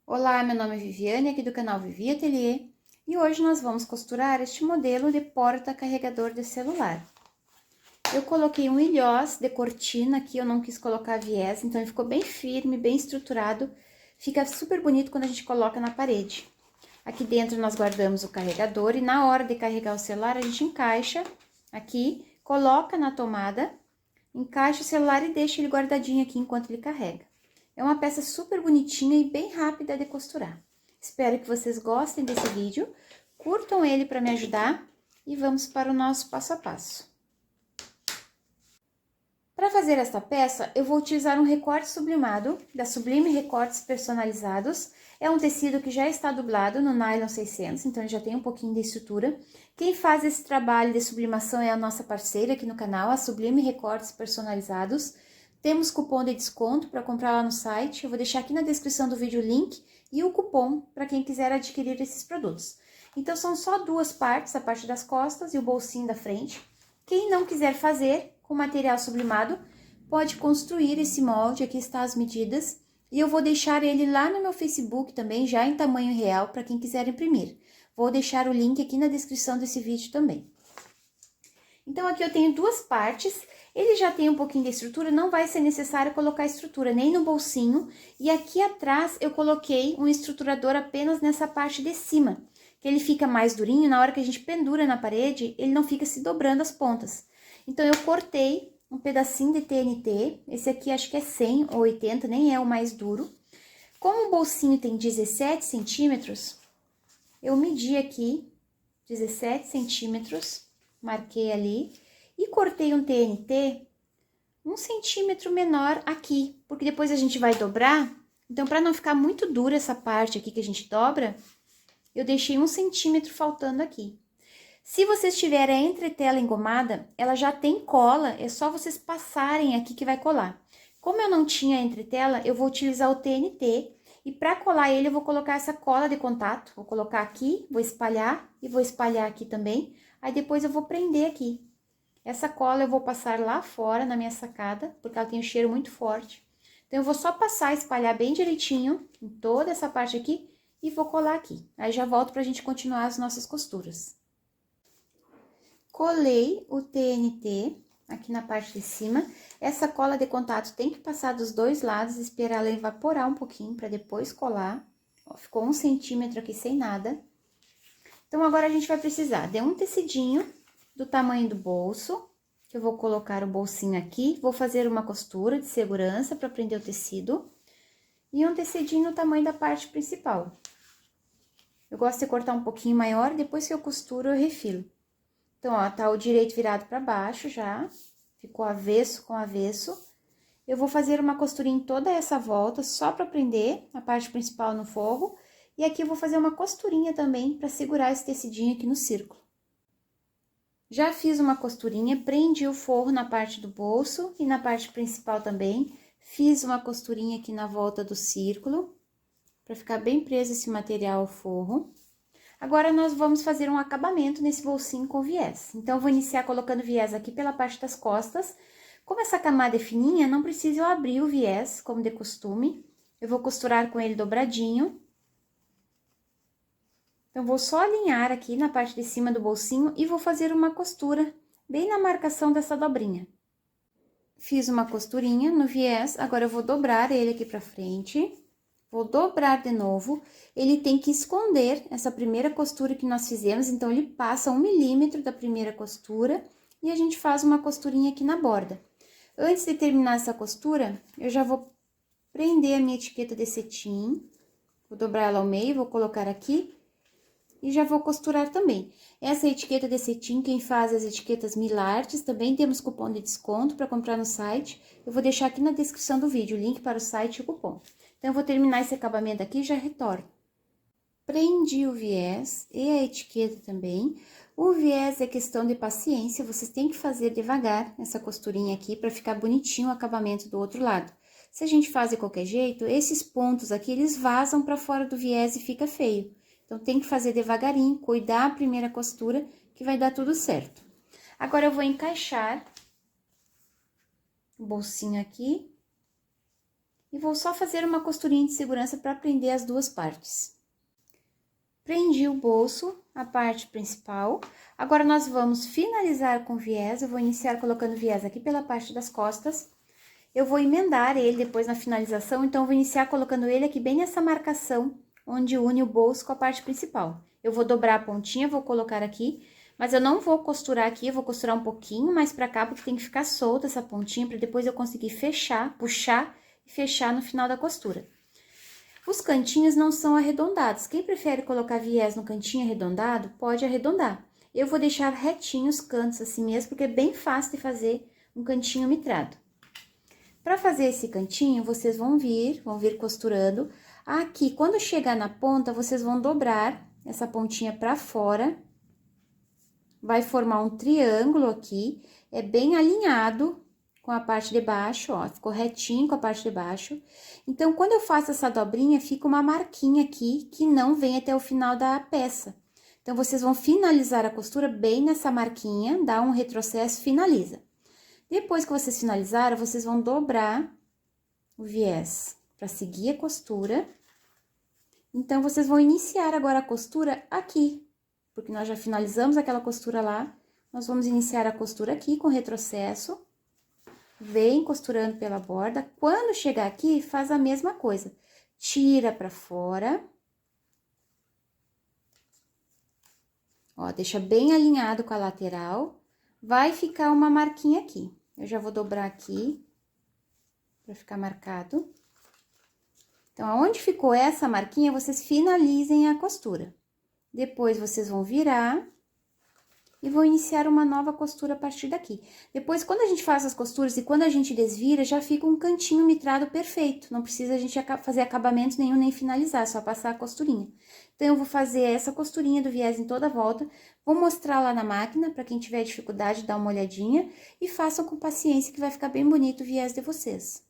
Olá, meu nome é Viviane, aqui do canal Vivi Ateliê, e hoje nós vamos costurar este modelo de porta-carregador de celular. Eu coloquei um ilhós de cortina aqui, eu não quis colocar viés, então ele ficou bem firme, bem estruturado, fica super bonito quando a gente coloca na parede. Aqui dentro nós guardamos o carregador e na hora de carregar o celular a gente encaixa aqui, coloca na tomada, encaixa o celular e deixa ele guardadinho aqui enquanto ele carrega. É uma peça super bonitinha e bem rápida de costurar. Espero que vocês gostem desse vídeo, curtam ele para me ajudar e vamos para o nosso passo a passo. Para fazer esta peça, eu vou utilizar um recorte sublimado, da Sublime Recortes Personalizados. É um tecido que já está dublado no nylon 600, então ele já tem um pouquinho de estrutura. Quem faz esse trabalho de sublimação é a nossa parceira aqui no canal, a Sublime Recortes Personalizados. Temos cupom de desconto para comprar lá no site, eu vou deixar aqui na descrição do vídeo o link e o cupom para quem quiser adquirir esses produtos. Então, são só duas partes, a parte das costas e o bolsinho da frente. Quem não quiser fazer com material sublimado, pode construir esse molde, aqui está as medidas. E eu vou deixar ele lá no meu Facebook também, já em tamanho real, para quem quiser imprimir. Vou deixar o link aqui na descrição desse vídeo também. Então, aqui eu tenho duas partes, ele já tem um pouquinho de estrutura, não vai ser necessário colocar estrutura nem no bolsinho. E aqui atrás eu coloquei um estruturador apenas nessa parte de cima, que ele fica mais durinho, na hora que a gente pendura na parede, ele não fica se dobrando as pontas. Então, eu cortei um pedacinho de TNT, esse aqui acho que é 100 ou 80, nem é o mais duro. Como o bolsinho tem 17 centímetros, eu medi aqui 17 centímetros, marquei ali, e cortei um TNT 1 centímetro menor aqui, porque depois a gente vai dobrar, então para não ficar muito dura essa parte aqui que a gente dobra, eu deixei 1 centímetro faltando aqui. Se vocês tiverem a entretela engomada, ela já tem cola, é só vocês passarem aqui que vai colar. Como eu não tinha a entretela, eu vou utilizar o TNT e para colar ele eu vou colocar essa cola de contato. Vou colocar aqui, vou espalhar e vou espalhar aqui também, aí depois eu vou prender aqui. Essa cola eu vou passar lá fora na minha sacada, porque ela tem um cheiro muito forte. Então, eu vou só passar, espalhar bem direitinho em toda essa parte aqui e vou colar aqui. Aí, já volto pra gente continuar as nossas costuras. Colei o TNT aqui na parte de cima. Essa cola de contato tem que passar dos dois lados, esperar ela evaporar um pouquinho para depois colar. Ó, ficou 1 centímetro aqui sem nada. Então, agora a gente vai precisar de um tecidinho do tamanho do bolso, que eu vou colocar o bolsinho aqui, vou fazer uma costura de segurança para prender o tecido, e um tecidinho no tamanho da parte principal. Eu gosto de cortar um pouquinho maior, depois que eu costuro, eu refilo. Então, ó, tá o direito virado para baixo já, ficou avesso com avesso. Eu vou fazer uma costurinha em toda essa volta, só para prender a parte principal no forro, e aqui eu vou fazer uma costurinha também para segurar esse tecidinho aqui no círculo. Já fiz uma costurinha, prendi o forro na parte do bolso e na parte principal também. Fiz uma costurinha aqui na volta do círculo, para ficar bem preso esse material ao forro. Agora, nós vamos fazer um acabamento nesse bolsinho com viés. Então, eu vou iniciar colocando viés aqui pela parte das costas. Como essa camada é fininha, não precisa eu abrir o viés, como de costume. Eu vou costurar com ele dobradinho. Então, vou só alinhar aqui na parte de cima do bolsinho e vou fazer uma costura bem na marcação dessa dobrinha. Fiz uma costurinha no viés, agora eu vou dobrar ele aqui pra frente. Vou dobrar de novo, ele tem que esconder essa primeira costura que nós fizemos, então, ele passa 1 milímetro da primeira costura e a gente faz uma costurinha aqui na borda. Antes de terminar essa costura, eu já vou prender a minha etiqueta de cetim, vou dobrar ela ao meio, vou colocar aqui e já vou costurar também. Essa etiqueta de cetim, quem faz as etiquetas Milartes, também temos cupom de desconto para comprar no site. Eu vou deixar aqui na descrição do vídeo o link para o site e o cupom. Então, eu vou terminar esse acabamento aqui e já retorno. Prendi o viés e a etiqueta também. O viés é questão de paciência, vocês têm que fazer devagar essa costurinha aqui para ficar bonitinho o acabamento do outro lado. Se a gente faz de qualquer jeito, esses pontos aqui, eles vazam para fora do viés e fica feio. Então, tem que fazer devagarinho, cuidar a primeira costura, que vai dar tudo certo. Agora, eu vou encaixar o bolsinho aqui. E vou só fazer uma costurinha de segurança para prender as duas partes. Prendi o bolso, a parte principal. Agora, nós vamos finalizar com viés. Eu vou iniciar colocando viés aqui pela parte das costas. Eu vou emendar ele depois na finalização, então, eu vou iniciar colocando ele aqui bem nessa marcação, onde une o bolso com a parte principal. Eu vou dobrar a pontinha, vou colocar aqui, mas eu não vou costurar aqui, eu vou costurar um pouquinho mais pra cá, porque tem que ficar solta essa pontinha, pra depois eu conseguir fechar, puxar e fechar no final da costura. Os cantinhos não são arredondados. Quem prefere colocar viés no cantinho arredondado, pode arredondar. Eu vou deixar retinho os cantos assim mesmo, porque é bem fácil de fazer um cantinho mitrado. Para fazer esse cantinho, vocês vão vir costurando. Aqui, quando chegar na ponta, vocês vão dobrar essa pontinha para fora. Vai formar um triângulo aqui, é bem alinhado com a parte de baixo, ó, ficou retinho com a parte de baixo. Então, quando eu faço essa dobrinha, fica uma marquinha aqui que não vem até o final da peça. Então, vocês vão finalizar a costura bem nessa marquinha, dá um retrocesso, finaliza. Depois que vocês finalizaram, vocês vão dobrar o viés para seguir a costura. Então, vocês vão iniciar agora a costura aqui, porque nós já finalizamos aquela costura lá. Nós vamos iniciar a costura aqui com retrocesso. Vem costurando pela borda. Quando chegar aqui, faz a mesma coisa. Tira pra fora. Ó, deixa bem alinhado com a lateral. Vai ficar uma marquinha aqui. Eu já vou dobrar aqui, pra ficar marcado. Então, aonde ficou essa marquinha, vocês finalizem a costura. Depois, vocês vão virar e vou iniciar uma nova costura a partir daqui. Depois, quando a gente faz as costuras e quando a gente desvira, já fica um cantinho mitrado perfeito. Não precisa a gente fazer acabamento nenhum, nem finalizar, só passar a costurinha. Então, eu vou fazer essa costurinha do viés em toda a volta. Vou mostrar lá na máquina, para quem tiver dificuldade, dá uma olhadinha. E façam com paciência, que vai ficar bem bonito o viés de vocês.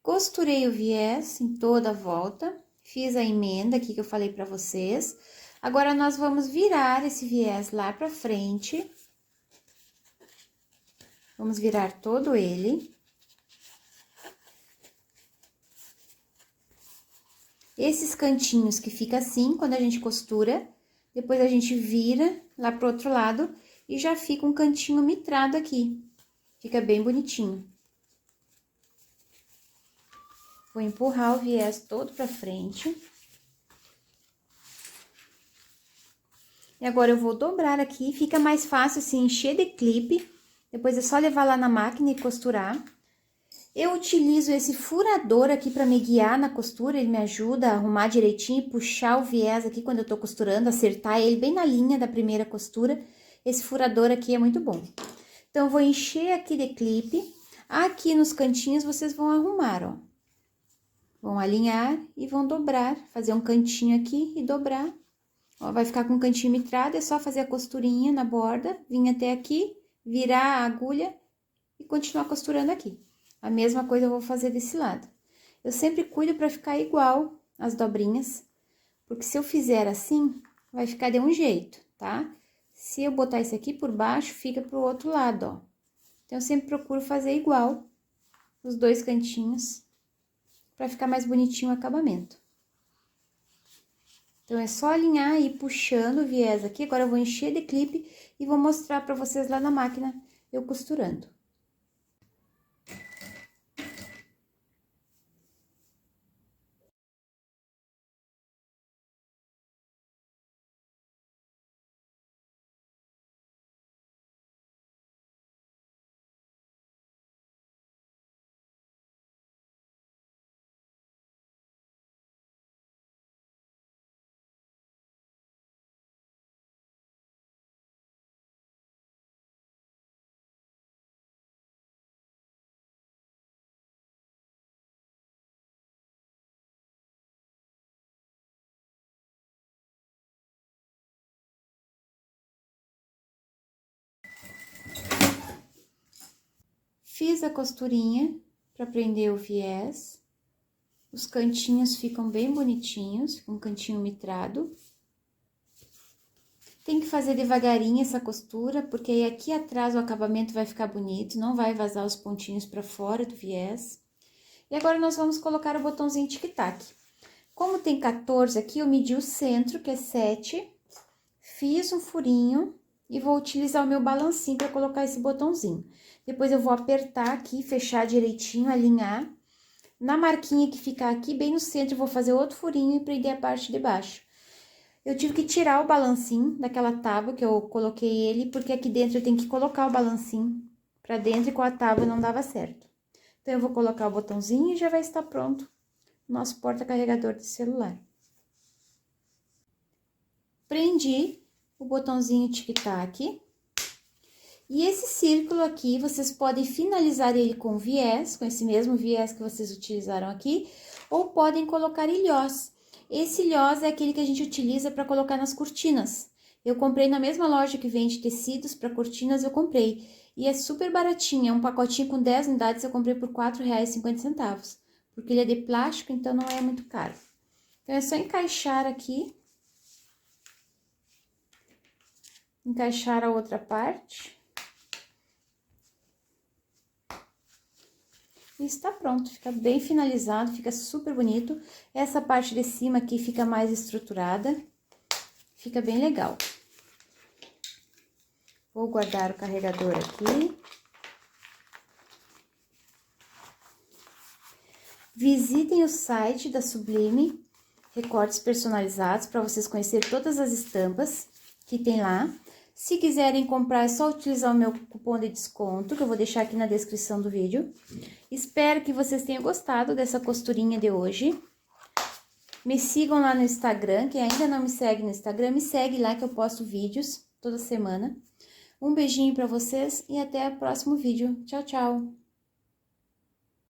Costurei o viés em toda a volta, fiz a emenda aqui que eu falei pra vocês. Agora, nós vamos virar esse viés lá pra frente. Vamos virar todo ele. Esses cantinhos que fica assim, quando a gente costura, depois a gente vira lá pro outro lado e já fica um cantinho mitrado aqui. Fica bem bonitinho. Vou empurrar o viés todo pra frente. E agora, eu vou dobrar aqui, fica mais fácil se encher de clipe. Depois é só levar lá na máquina e costurar. Eu utilizo esse furador aqui pra me guiar na costura, ele me ajuda a arrumar direitinho e puxar o viés aqui quando eu tô costurando, acertar ele bem na linha da primeira costura. Esse furador aqui é muito bom. Então, eu vou encher aqui de clipe. Aqui nos cantinhos, vocês vão arrumar, ó. Vão alinhar e vão dobrar, fazer um cantinho aqui e dobrar. Ó, vai ficar com um cantinho mitrado, é só fazer a costurinha na borda, vir até aqui, virar a agulha e continuar costurando aqui. A mesma coisa eu vou fazer desse lado. Eu sempre cuido pra ficar igual as dobrinhas, porque se eu fizer assim, vai ficar de um jeito, tá? Se eu botar esse aqui por baixo, fica pro outro lado, ó. Então, eu sempre procuro fazer igual os dois cantinhos, pra ficar mais bonitinho o acabamento. Então, é só alinhar e ir puxando o viés aqui. Agora, eu vou encher de clipe e vou mostrar pra vocês lá na máquina eu costurando. Fiz a costurinha para prender o viés. Os cantinhos ficam bem bonitinhos, com um cantinho mitrado. Tem que fazer devagarinho essa costura, porque aí aqui atrás o acabamento vai ficar bonito, não vai vazar os pontinhos para fora do viés. E agora nós vamos colocar o botãozinho tic-tac. Como tem 14 aqui, eu medi o centro, que é 7, fiz um furinho e vou utilizar o meu balancinho para colocar esse botãozinho. Depois eu vou apertar aqui, fechar direitinho, alinhar. Na marquinha que ficar aqui, bem no centro, eu vou fazer outro furinho e prender a parte de baixo. Eu tive que tirar o balancinho daquela tábua que eu coloquei ele, porque aqui dentro eu tenho que colocar o balancinho pra dentro e com a tábua não dava certo. Então, eu vou colocar o botãozinho e já vai estar pronto o nosso porta-carregador de celular. Prendi o botãozinho tic-tac. E esse círculo aqui, vocês podem finalizar ele com viés, com esse mesmo viés que vocês utilizaram aqui, ou podem colocar ilhós. Esse ilhós é aquele que a gente utiliza para colocar nas cortinas. Eu comprei na mesma loja que vende tecidos para cortinas, eu comprei. E é super baratinho, é um pacotinho com 10 unidades, eu comprei por R$ 4,50. Porque ele é de plástico, então não é muito caro. Então, é só encaixar aqui. Encaixar a outra parte. E está pronto, fica bem finalizado, fica super bonito. Essa parte de cima aqui fica mais estruturada, fica bem legal. Vou guardar o carregador aqui. Visitem o site da Sublime Recortes Personalizados para vocês conhecerem todas as estampas que tem lá. Se quiserem comprar, é só utilizar o meu cupom de desconto, que eu vou deixar aqui na descrição do vídeo. Espero que vocês tenham gostado dessa costurinha de hoje. Me sigam lá no Instagram, quem ainda não me segue no Instagram, me segue lá que eu posto vídeos toda semana. Um beijinho pra vocês e até o próximo vídeo. Tchau, tchau!